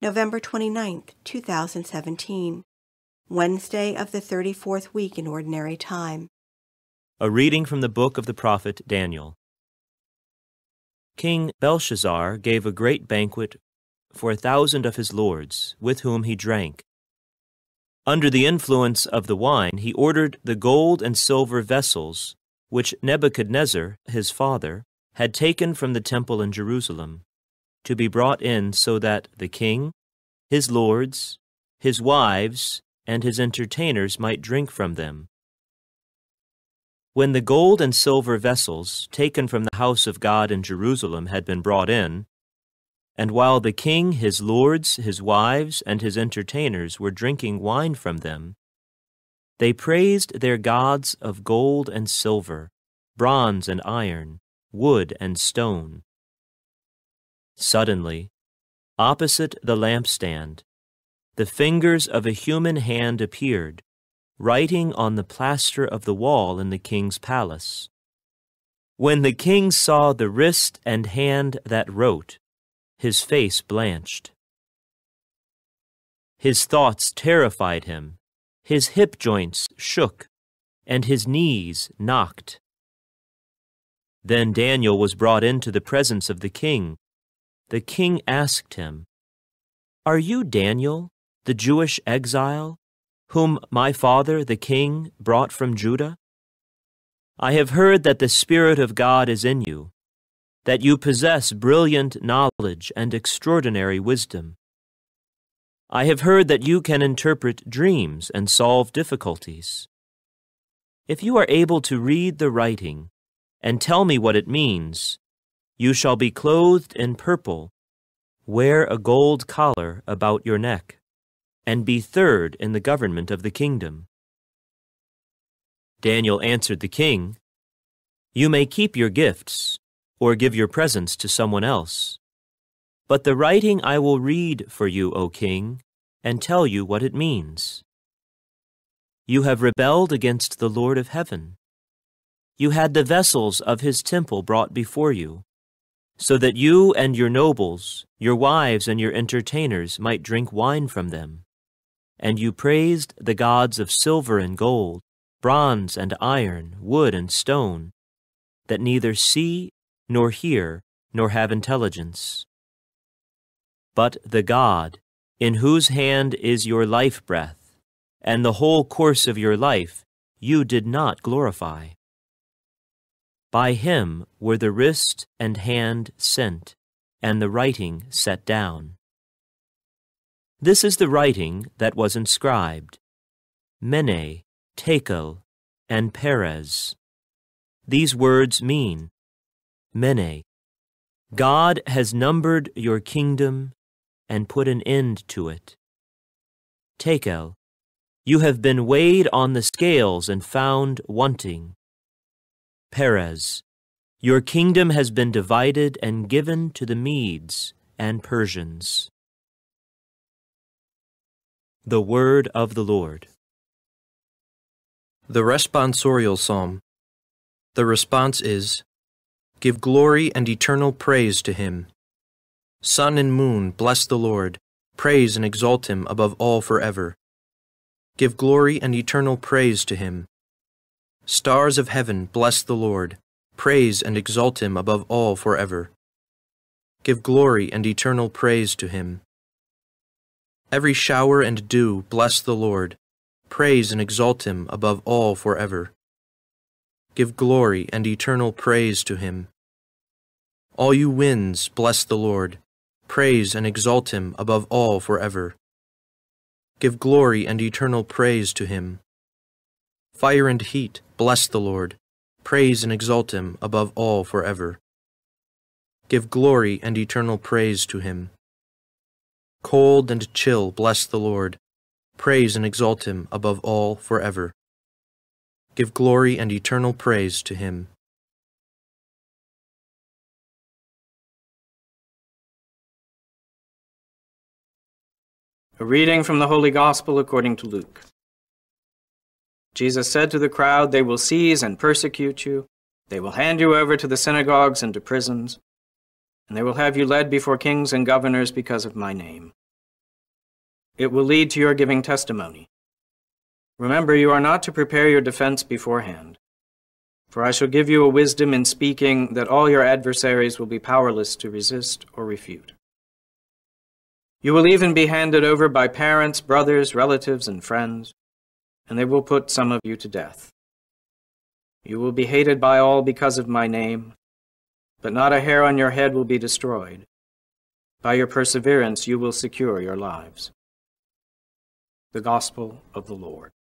November 29, 2017, Wednesday of the 34th week in Ordinary Time. A reading from the book of the prophet Daniel. King Belshazzar gave a great banquet for 1,000 of his lords, with whom he drank. Under the influence of the wine, he ordered the gold and silver vessels which Nebuchadnezzar, his father, had taken from the temple in Jerusalem, to be brought in so that the king, his lords, his wives, and his entertainers might drink from them. When the gold and silver vessels taken from the house of God in Jerusalem had been brought in, and while the king, his lords, his wives, and his entertainers were drinking wine from them, they praised their gods of gold and silver, bronze and iron, wood and stone. Suddenly, opposite the lampstand, the fingers of a human hand appeared, writing on the plaster of the wall in the king's palace. When the king saw the wrist and hand that wrote, his face blanched. His thoughts terrified him, his hip joints shook, and his knees knocked. Then Daniel was brought into the presence of the king. The king asked him, "Are you Daniel, the Jewish exile, whom my father, the king, brought from Judah? I have heard that the Spirit of God is in you, that you possess brilliant knowledge and extraordinary wisdom. I have heard that you can interpret dreams and solve difficulties. If you are able to read the writing and tell me what it means, you shall be clothed in purple, wear a gold collar about your neck, and be third in the government of the kingdom." Daniel answered the king, "You may keep your gifts, or give your presents to someone else. But the writing I will read for you, O king, and tell you what it means. You have rebelled against the Lord of heaven. You had the vessels of his temple brought before you, so that you and your nobles, your wives and your entertainers might drink wine from them. And you praised the gods of silver and gold, bronze and iron, wood and stone, that neither see nor hear, nor have intelligence. But the God, in whose hand is your life breath, and the whole course of your life, you did not glorify. By him were the wrist and hand sent, and the writing set down. This is the writing that was inscribed: Mene, Tekel, and Perez. These words mean, Mene, God has numbered your kingdom and put an end to it. Tekel, you have been weighed on the scales and found wanting. Perez, your kingdom has been divided and given to the Medes and Persians. The Word of the Lord. The Responsorial Psalm. The response is, "Give glory and eternal praise to him. Sun and moon, bless the Lord. Praise and exalt him above all forever. Give glory and eternal praise to him. Stars of heaven, bless the Lord. Praise and exalt him above all forever. Give glory and eternal praise to him. Every shower and dew, bless the Lord. Praise and exalt him above all forever. Give glory and eternal praise to him. All you winds, bless the Lord. Praise and exalt him above all forever. Give glory and eternal praise to him. Fire and heat, bless the Lord. Praise and exalt him above all forever. Give glory and eternal praise to him. Cold and chill, bless the Lord. Praise and exalt him above all forever. Give glory and eternal praise to him. A reading from the Holy Gospel according to Luke. Jesus said to the crowd, "They will seize and persecute you. They will hand you over to the synagogues and to prisons, and they will have you led before kings and governors because of my name. It will lead to your giving testimony. Remember, you are not to prepare your defense beforehand, for I shall give you a wisdom in speaking that all your adversaries will be powerless to resist or refute. You will even be handed over by parents, brothers, relatives, and friends, and they will put some of you to death. You will be hated by all because of my name, but not a hair on your head will be destroyed. By your perseverance you will secure your lives. The Gospel of the Lord.